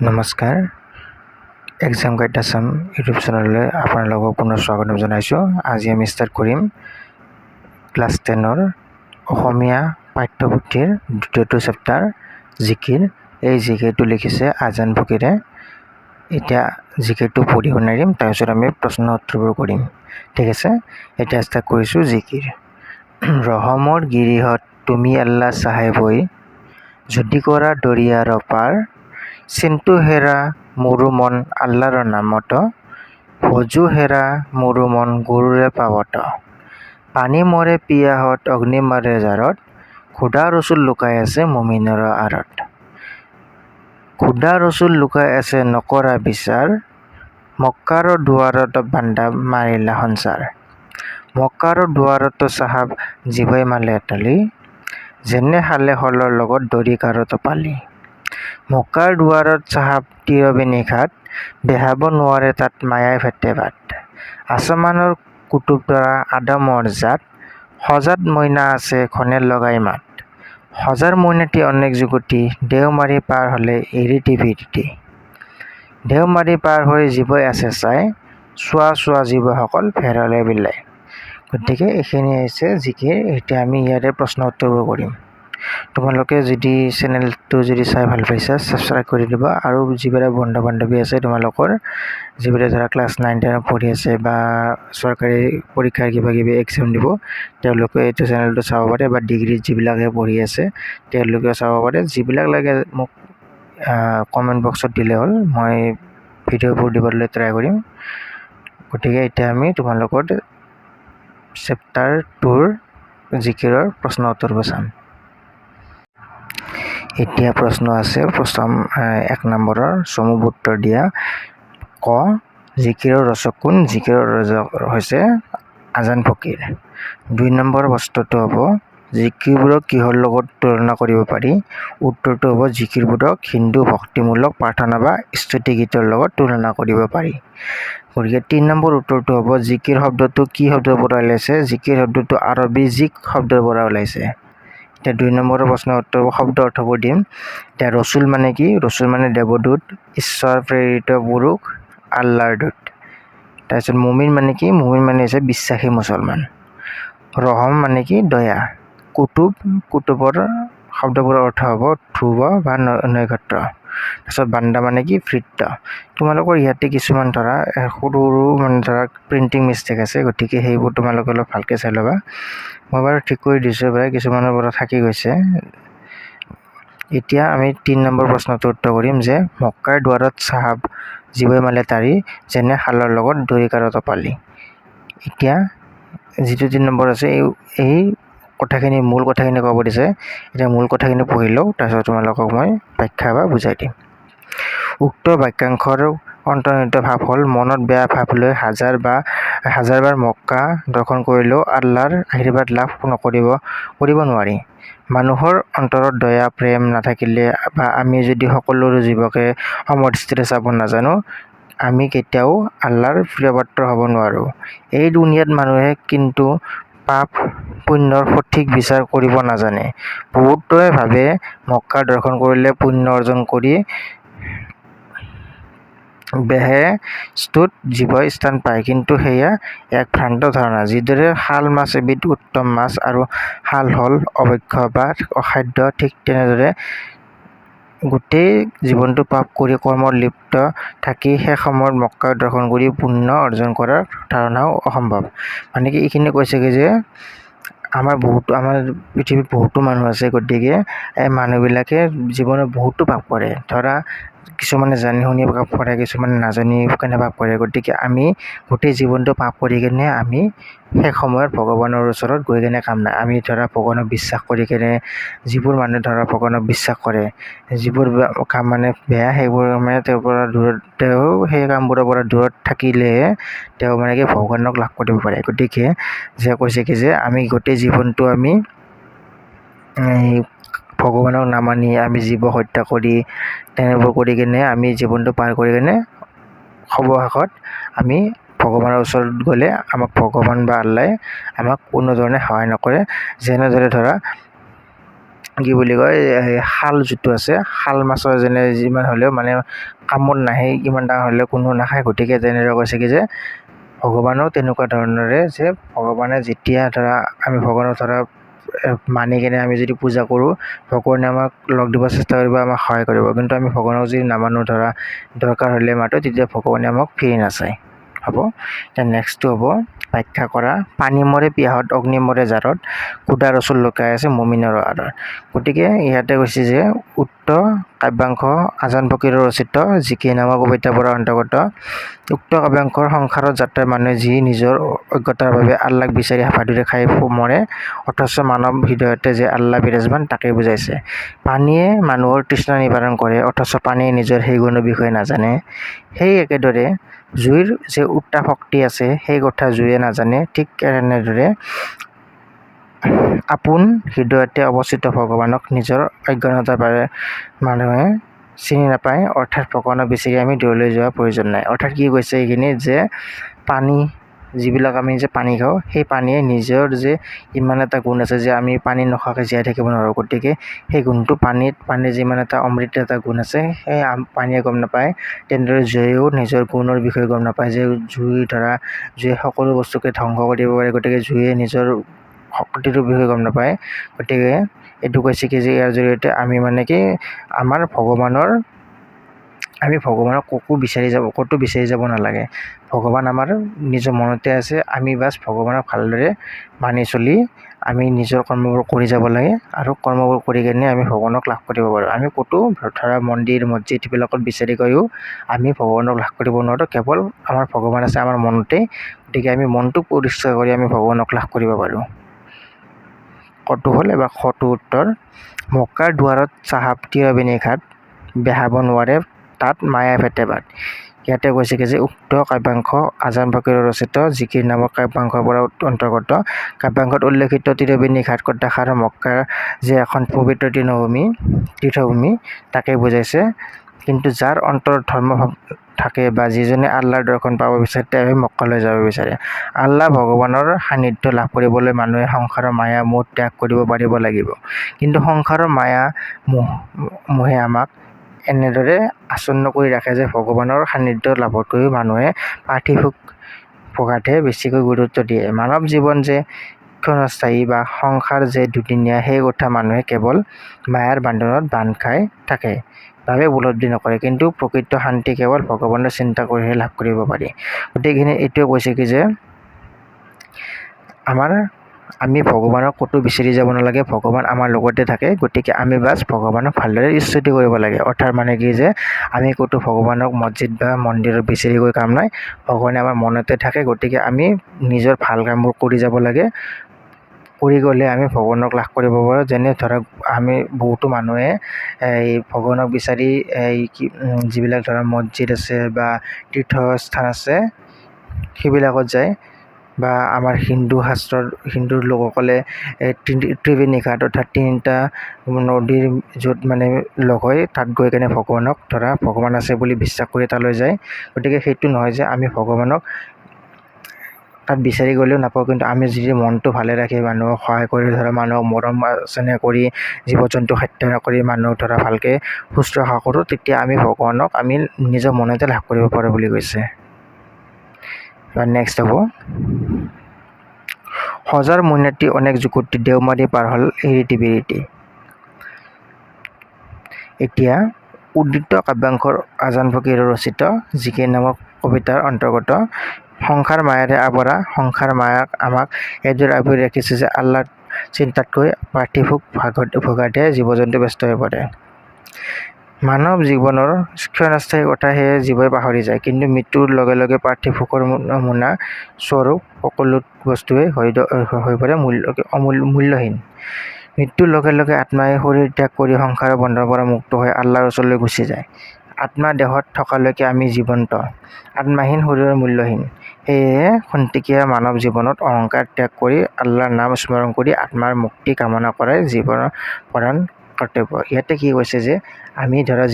নমস্কাৰ exam guide Assam YouTube চেনেললৈ আপোনালোকক পুনৰ স্বাগতম জনাইছোঁ। আজি আমি ষ্টাৰ্ট কৰিম ক্লাছ 10ৰ অসমীয়া পাঠ্যপুথিৰ দ্বিতীয়টো চেপ্টাৰ জিকিৰ। এই জিকিৰটো লিখিছে আজান ফকীৰে। এতিয়া জিকিৰটো পঢ়ি শুনাই দিম, তাৰপিছত আমি প্ৰশ্ন উত্তৰবোৰ কৰিম। ঠিক আছে, এতিয়া ষ্টাৰ্ট কৰিছোঁ জিকিৰ। ৰহমৰ গিৰিহত তুমি আল্লাহ চাহেবৈ, যদি কৰা দৰিয়াৰ পাৰ, চিন্তু হেৰা মোৰো মন আল্লাহৰ নামত, ভজু হেৰা মোৰো মন গুৰুৰে পাৱত, পানী মৰে পিয়াহত অগ্নি মাৰে জাৰত, খুদা ৰচুল লুকাই আছে মুমিনৰ আঁৰত। খুদা ৰচুল লুকাই আছে নকৰা বিচাৰ, মক্কাৰ দুৱাৰত বান্দা মাৰিলা সঞ্চাৰ। মক্কাৰ দুৱাৰত চাহাব জিভৈ মালে তালি, যেনে খালে হলৰ লগত দৰি কাৰত পালি। মক্কাৰ দুৱাৰত চাহাব তিৰবে নিশাত, বেহাব নোৱাৰে তাত মায়াই ভেটে বাট। আছমানৰ কুতুব তৰা আদমৰ জাত, সজাত মইনা আছে খনে লগাই মাত। সজাৰ মইনাটি অনেক যুগতি, দেওমাৰি পাৰ হ'লে এৰি টিভিটি। দেওমাৰি পাৰ হৈ জীৱই আছে চাই, চোৱা চোৱা জীৱসকল ফেৰলে বিলাই। গতিকে এইখিনি হৈছে জিকিৰ। এতিয়া আমি ইয়াৰে প্ৰশ্ন উত্তৰবোৰ কৰিম। তোমালোকে যদি চেনেলটো চাই ভাল পাইছা, ছাবস্ক্ৰাইব কৰি দিবা। আৰু যিবিলাক বন্ধু বান্ধৱী আছে তোমালোকৰ, যিবিলাক ধৰা ক্লাছ 9-10 পঢ়ি আছে বা চৰকাৰী পৰীক্ষাৰ কিবা কিবি এক্সাম দিব, তেওঁলোকে এইটো চেনেলটো চাব পাৰে, বা ডিগ্ৰীত যিবিলাকে পঢ়ি আছে তেওঁলোকেও চাব পাৰে। যিবিলাক লাগে মোক কমেণ্ট বক্সত দিলে হ'ল, মই ভিডিঅ'বোৰ দিবলৈ ট্ৰাই কৰিম। গতিকে এতিয়া আমি তোমালোকৰ চেপ্টাৰ 2ৰ জিকিৰৰ প্ৰশ্ন উত্তৰবোৰ চাম। এতিয়া প্ৰশ্ন আছে প্ৰথম 1 নম্বৰৰ চমু উত্তৰ দিয়া। ক, জিকিৰৰ ৰচক কোন? জিকিৰৰ ৰচক হৈছে আজান ফকীৰ। 2 নম্বৰ প্ৰশ্নটো হ'ব জিকিৰবোৰক কিহৰ লগত তুলনা কৰিব পাৰি? উত্তৰটো হ'ব জিকিৰবোৰক হিন্দু ভক্তিমূলক প্ৰাৰ্থনা বা স্তুতি গীতৰ লগত তুলনা কৰিব পাৰি। গতিকে 3 নম্বৰ উত্তৰটো হ'ব জিকিৰ শব্দটো কি শব্দৰ পৰা ওলাইছে? জিকিৰ শব্দটো আৰবী জিক শব্দৰ পৰা ওলাইছে। এতিয়া 2 নম্বৰৰ প্ৰশ্নৰ উত্তৰ শব্দ অৰ্থবোৰ দিম। এতিয়া ৰচুল মানে কি? ৰচুল মানে দেৱদূত, ঈশ্বৰ প্ৰেৰিত পুৰুষ, আল্লাহৰ দূত। তাৰপিছত মুমিন মানে কি? মুমিন মানে হৈছে বিশ্বাসী মুছলমান। ৰহম মানে কি? দয়া। কুতুবৰ শব্দবোৰৰ অৰ্থ হ'ব ধ্ৰুৱ বা নক্ষত্ৰ। তাৰপিছত বান্দা মানে কি? ভৃত্য। তোমালোকৰ ইয়াতে কিছুমান ধৰা সৰু সৰু মানে ধৰা প্ৰিণ্টিং মিষ্টেক আছে, গতিকে সেইবোৰ তোমালোকে অলপ ভালকৈ চাই ল'বা। মই বাৰু ঠিক কৰি দিছোঁ, প্ৰায় কিছুমানৰ পৰা থাকি গৈছে। এতিয়া আমি 3 নম্বৰ প্ৰশ্নটো উত্তৰ কৰিম যে মক্কাৰ দুৱাৰত চাহাব জিভৈ মালে তাৰি, যেনে খালৰ লগত দৰি কাৰত পালি। এতিয়া যিটো 3 নম্বৰ আছে এই কথাখিনি মূল কথাখিনি ক'ব দিছে। এতিয়া মূল কথাখিনি পঢ়ি লওঁ, তাৰপিছত তোমালোকক মই ব্যাখ্যা বা বুজাই দিম। উক্ত বাক্যাংশৰ অন্তৰ্নিহিত ভাৱ হ'ল মনত বেয়া ভাৱ লৈ হাজাৰবাৰ মক্কা দৰ্শন কৰিলেও আল্লাহৰ আশীৰ্বাদ লাভ কৰিব নোৱাৰি। মানুহৰ অন্তৰত দয়া প্ৰেম নাথাকিলে বা আমি যদি সকলো জীৱকে সমদৃষ্টিৰে চাব নাজানো, আমি কেতিয়াও আল্লাহৰ প্ৰিয়পাত্ৰ হ'ব নোৱাৰোঁ। এই দুনিয়াত মানুহে কিন্তু পাপ পুণ্যৰ সঠিক বিচাৰ কৰিব নাজানে। বহুতে ভাবে মক্কা দৰ্শন কৰিলে পুণ্য অৰ্জন কৰি বেহেস্তুত জীৱই স্থান পায়, কিন্তু সেয়া এক ভ্ৰান্ত ধাৰণা। যিদৰে শাল মাছ এবিধ উত্তম মাছ আৰু শাল হ'ল অভক্ষ্য বা অখাদ্য, ঠিক তেনেদৰে গোটেই জীৱনটো পাপ কৰি কৰ্মত লিপ্ত থাকি শেষ সময়ত মক্কা দৰ্শন কৰি পুণ্য অৰ্জন কৰাৰ ধাৰণাও অসম্ভৱ। মানে কি এইখিনি কৈছে কি যে আমাৰ পৃথিৱীত বহুতো মানুহ আছে, গতিকে এই মানুহবিলাকে জীৱনত বহুতো পাপ কৰে। ধৰা কিছুমানে জানি শুনি পাপ কৰে, কিছুমানে নাজানি কেনে পাপ কৰে। গতিকে আমি গোটেই জীৱনটো পাপ কৰি কিনে আমি শেষ সময়ত ভগৱানৰ ওচৰত গৈ কিনে কাম নাই। আমি ধৰা ভগৱানক বিশ্বাস কৰি কিনে, যিবোৰ মানুহে ধৰা ভগৱানক বিশ্বাস কৰে, যিবোৰ কাম মানে বেয়া, সেইবোৰ মানে তেওঁ সেই কামবোৰৰ পৰা দূৰত থাকিলেহে তেওঁ মানে কি ভগৱানক লাভ কৰিব পাৰে। গতিকে যে কৈছে কি যে আমি গোটেই জীৱনটো আমি ভগৱানক নামানি আমি জীৱ হত্যা কৰি তেনেবোৰ কৰি কিনে আমি জীৱনটো পাৰ কৰি কিনে অৱশেষত আমি ভগৱানৰ ওচৰত গ'লে আমাক ভগৱান বা আল্লাই আমাক কোনো ধৰণে সহায় নকৰে। যেনেদৰে ধৰা কি বুলি কয় শাল যিটো আছে শাল মাছৰ যেনে যিমান হ'লেও মানে কামত নাহে কিমান ডাঙৰ হ'লেও কোনো নাখায়। গতিকে তেনেদৰে কৈছে কি যে ভগৱানো তেনেকুৱা ধৰণৰে যে ভগৱানে যেতিয়া ধৰা আমি ভগৱানক ধৰা মানি কিনে আমি যদি পূজা কৰোঁ ভগৱানে আমাক লগ দিব চেষ্টা কৰিব, আমাক সহায় কৰিব। কিন্তু আমি ভগৱানক যদি নামানো ধৰা দৰকাৰ হ'লে মাতো তেতিয়া ভগৱানে আমাক ফিৰি নাচায়। হ'ব। এতিয়া নেক্সটটো হ'ব ব্যাখ্যা কৰা। পানী মৰে পিয়াহত অগ্নি মৰে জাৰত কুদা ৰচুল লুকাই আছে মুমিনৰ আঁৰত। গতিকে ইয়াতে কৈছে যে উক্ত কাব্যাংশ আজান ফকীৰৰ ৰচিত জিকি নামৰ কবিতাৰ পৰা অন্তৰ্গত। উক্ত কাব্যাংশৰ সংসাৰত যাত্ৰাৰ মানুহে যি নিজৰ অজ্ঞতাৰ বাবে আল্লাক বিচাৰি হাবাথুৰি খাই মৰে, অথচ মানৱ হৃদয়তে যে আল্লাহ বিৰাজমান তাকেই বুজাইছে। পানীয়ে মানুহৰ তৃষ্ণা নিবাৰণ কৰে, অথচ পানীয়ে নিজৰ সেই গুণৰ বিষয়ে নাজানে। সেই একেদৰে জুইৰ যে উত্তাপ শক্তি আছে সেই কথা জুয়ে নাজানে। ঠিক এনেদৰে আপোন হৃদয়তে অৱস্থিত ভগৱানক নিজৰ অজ্ঞানতাৰ বাবে মানুহে চিনি নাপায়। অৰ্থাৎ ভগৱানক বিচাৰি আমি দূৰলৈ যোৱাৰ প্ৰয়োজন নাই। অৰ্থাৎ কি কৈছে এইখিনি যে পানী যিবিলাক আমি যে পানী খাওঁ সেই পানীয়ে নিজৰ যে ইমান এটা গুণ আছে যে আমি পানী নোখোৱাকৈ জীয়াই থাকিব নোৱাৰোঁ। গতিকে সেই গুণটো পানীৰ যিমান এটা অমৃত এটা গুণ আছে সেই পানীয়ে গম নাপায়। তেনেদৰে জুয়েও নিজৰ গুণৰ বিষয়ে গম নাপায় যে জুয়ে সকলো বস্তুকে ধ্বংস কৰি দিব পাৰে। গতিকে জুয়ে নিজৰ শক্তিটোৰ বিষয়ে গম নাপায়। গতিকে এইটো কৈছে কি যে ইয়াৰ জৰিয়তে আমি মানে কি আমি ভগৱানক ক'তো বিচাৰি যাব নালাগে। ভগৱান আমাৰ নিজৰ মনতে আছে। আমি বাছ ভগৱানক ভালদৰে মানি চলি আমি নিজৰ কৰ্মবোৰ কৰি যাব লাগে আৰু কৰ্মবোৰ কৰি কিনে আমি ভগৱানক লাভ কৰিব পাৰোঁ। আমি ক'তো ধৰা মন্দিৰ মছজিদ এইবিলাকত বিচাৰি গৈও আমি ভগৱানক লাভ কৰিব নোৱাৰোঁ। কেৱল আমাৰ ভগৱান আছে আমাৰ মনতেই। গতিকে আমি মনটো পৰিষ্কাৰ কৰি আমি ভগৱানক লাভ কৰিব পাৰোঁ। কটো হ'ল এবাৰ খটো উত্তৰ। মক্কাৰ দুৱাৰত চাহাব তিৰবিনী নিঘাত বেহাব নোৱাৰে তাত মায়া ফেটে বাট। ইয়াতে কৈছে কি যে উক্ত কাব্যাংশ আজান ফকীৰৰ ৰচিত জিকিৰ নামৰ কাব্যাংশৰ পৰা অন্তৰ্গত। কাব্যাংশত উল্লেখিত তিৰবিনী ঘাট দেখাৰ মক্কাৰ যে এখন পবিত্ৰ তীৰ্থভূমি তাকে বুজাইছে। কিন্তু যাৰ অন্তৰত ধৰ্মভাৱ থাকে বা যিজনে আল্লাহৰ দৰ্শন পাব বিচাৰে তেওঁহে মক্কালৈ যাব বিচাৰে। আল্লাহ ভগৱানৰ সান্নিধ্য লাভ কৰিবলৈ মানুহে সংসাৰৰ মায়া মোহ ত্যাগ কৰিব পাৰিব লাগিব। কিন্তু সংসাৰৰ মায়া মোহে আমাক এনেদৰে আচ্ছন্ন কৰি ৰাখে যে ভগৱানৰ সান্নিধ্য লাভতকৈও মানুহে পাৰ্থিৱ সুখ ভোগাতহে বেছিকৈ গুৰুত্ব দিয়ে। মানৱ জীৱন যে ক্ষণস্থায়ী বা সংসাৰ যে দুদিনীয়া সেই কথা মানুহে কেৱল মায়াৰ বান্ধনত বান্ধ খাই থাকে বাবে উপলব্ধি নকৰে। কিন্তু প্ৰকৃত শান্তি কেৱল ভগৱানৰ চিন্তা কৰিহে লাভ কৰিব পাৰি। গতিকে এইটোৱে কৈছে কি যে আমি ভগৱানক ক'তো বিচাৰি যাব নালাগে। ভগৱান আমাৰ লগতে থাকে। গতিকে আমি বাছ ভগৱানক ভালদৰে স্তুতি কৰিব লাগে। অৰ্থাৎ মানে কি যে আমি ক'তো ভগৱানক মছজিদ বা মন্দিৰত বিচাৰি গৈ কাম নাই। ভগৱানে আমাৰ মনতে থাকে। গতিকে আমি নিজৰ ভাল কামবোৰ কৰি যাব লাগে। কৰি গ'লে আমি ভগৱানক লাভ কৰিব পাৰোঁ। যেনে ধৰক আমি বহুতো মানুহে এই ভগৱানক বিচাৰি যিবিলাক ধৰা মছজিদ আছে বা তীৰ্থস্থান আছে সেইবিলাকত যায়। বা আমাৰ হিন্দুৰ লোকসকলে ত্ৰিবেণী ঘাট অৰ্থাৎ তিনিটা নদীৰ য'ত মানে লগ হৈ তাত গৈ কেনে ভগৱানক ধৰা ভগৱান আছে বুলি বিশ্বাস কৰি তালৈ যায়। গতিকে সেইটো নহয় যে আমি ভগৱানক তাত বিচাৰি গ'লেও নাপাওঁ। কিন্তু আমি যদি মনটো ভালে ৰাখি মানুহক সহায় কৰি ধৰা মানুহক মৰম চেনেহ কৰি জীৱ জন্তু হত্যা নকৰি মানুহক ধৰা ভালকৈ শুশ্ৰূষা কৰোঁ তেতিয়া আমি ভগৱানক আমি নিজৰ মনতে লাভ কৰিব পাৰোঁ বুলি কৈছে। এবাৰ নেক্সট হ'ব সজাৰ মইনাটি অনেক যুকুতি দেওমাৰি পাৰ হ'ল এৰিটি বিৰিটি। এতিয়া উদ্ধৃত কাব্যাংশৰ আজান ফকীৰৰ ৰচিত জিকিৰ নামৰ কবিতাৰ অন্তৰ্গত। সংসাৰ মায়াৰে আৱৰা সংসাৰ মায়াক আমাক এইদৰে আৱৰি ৰাখিছে যে আল্লাহ চিন্তাতকৈ পাৰ্থিৱ সুখ ভোগাতহে জীৱ জন্তু ব্যস্ত হৈ পৰে। মানৱ জীৱনৰ ক্ষণস্থায়ী কথা সেয়ে জীৱই পাহৰি যায়। কিন্তু মৃত্যুৰ লগে লগে পাৰ্থিৱ সুখৰ মোনা স্বৰূপ সকলো বস্তুৱেই হৈ পৰে মূল্যহীন। মৃত্যুৰ লগে লগে আত্মাই শৰীৰ ত্যাগ কৰি সংসাৰৰ বন্ধনৰ পৰা মুক্ত হৈ আল্লাহৰ ওচৰলৈ গুচি যায়। আত্মা দেহত থকালৈকে আমি জীৱন্ত। আত্মাহীন শৰীৰৰ মূল্যহীন। সেয়েহে খন্তেকীয়া মানৱ জীৱনত অহংকাৰ ত্যাগ কৰি আল্লাহৰ নাম স্মৰণ কৰি আত্মাৰ মুক্তি কামনা কৰাই জীৱনৰ প্ৰধান কৰ্তব্য। ইয়াতে কি কৈছে যে আমি ধৰা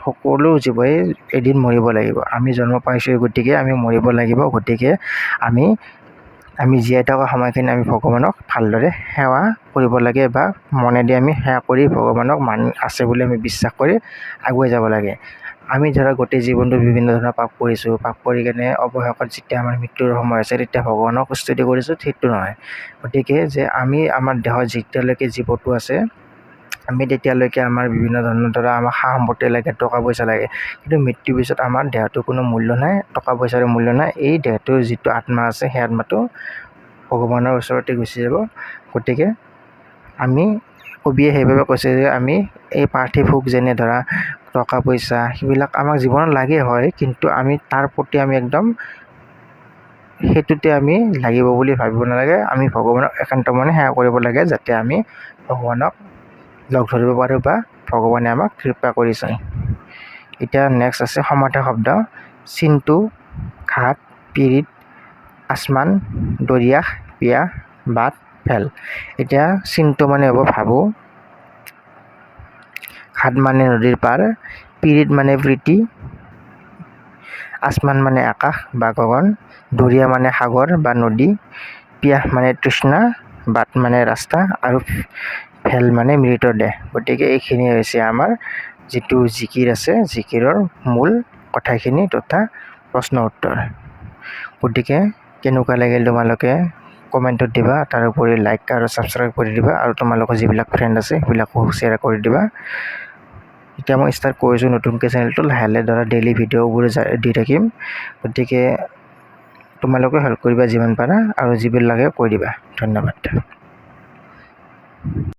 সকলো জীৱই এদিন মৰিব লাগিব। আমি জন্ম পাইছোঁ গতিকে আমি মৰিব লাগিব। গতিকে আমি আমি জীয়াই থকা সময়খিনি আমি ভগৱানক ভালদৰে সেৱা কৰিব লাগে বা মনেদি আমি সেৱা কৰি ভগৱানক আছে বুলি আমি বিশ্বাস কৰি আগুৱাই যাব লাগে। আমি ধৰা গোটেই জীৱনটো বিভিন্ন ধৰণৰ পাপ কৰিছোঁ, পাপ কৰি কেনে অৱশেষত যেতিয়া আমাৰ মৃত্যুৰ সময় আছে তেতিয়া ভগৱানক স্তুতি কৰিছোঁ, সেইটো নহয়। গতিকে যে আমি আমাৰ দেহত যেতিয়ালৈকে জীৱটো আছে আমি তেতিয়ালৈকে আমাৰ বিভিন্ন ধৰণৰ ধৰা আমাৰ সা সম্পত্তি লাগে, টকা পইচা লাগে, কিন্তু মৃত্যুৰ পিছত আমাৰ দেহটোৰ কোনো মূল্য নাই, টকা পইচাৰো মূল্য নাই। এই দেহটোৰ যিটো আত্মা আছে সেই আত্মাটো ভগৱানৰ ওচৰতে গুচি যাব। গতিকে আমি কবিয়ে সেইবাবে কৈছে যে আমি এই পাৰ্থিৱ সুখ যেনে ধৰা টকা পইচা সেইবিলাক আমাক জীৱনত লাগে হয়, কিন্তু আমি তাৰ প্ৰতি আমি একদম সেইটোতে আমি লাগিব বুলি ভাবিব নালাগে। আমি ভগৱানক একান্ত মনে সেৱা কৰিব লাগে, যাতে আমি ভগৱানক লগ ধৰিব পাৰোঁ বা ভগৱানে আমাক কৃপা কৰিছে। এতিয়া নেক্সট আছে সমাৰ্থক শব্দ। চিন্তু, ঘাট, পিৰিত, আসমান, দৰিয়াস, পিয়া, বাট, ফেল। এতিয়া চিন্তু মানে হ'ব ভাবোঁ, ঘাট মানে নদীৰ পাৰ, পিৰিত মানে প্ৰীতি, আসমান মানে আকাশ বা গগন, দৰিয়া মানে সাগৰ বা নদী, পিয়াহ মানে তৃষ্ণা, বাট মানে ৰাস্তা আৰু ফেল মানে মৃতদেহ। গতিকে এইখিনি হৈছে আমাৰ যিটো জিকিৰ আছে, জিকিৰৰ মূল কথাখিনি তথা প্ৰশ্ন উত্তৰ। গতিকে কেনেকুৱা লাগিল তোমালোকে কমেণ্টত দিবা, তাৰোপৰি লাইক আৰু ছাবস্ক্ৰাইব কৰি দিবা, আৰু তোমালোকৰ যিবিলাক ফ্ৰেণ্ড আছে সেইবিলাকো শ্বেয়াৰ কৰি দিবা। এতিয়া মই ষ্টাৰ্ট কৰিছোঁ নতুনকৈ চেনেলটো, লাহে লাহে ধৰা ডেইলি ভিডিঅ'বোৰ দি থাকিম। গতিকে তোমালোকে হেল্প কৰিবা যিমান পাৰা, আৰু যিবিলাক লাগে কৈ দিবা। ধন্যবাদ।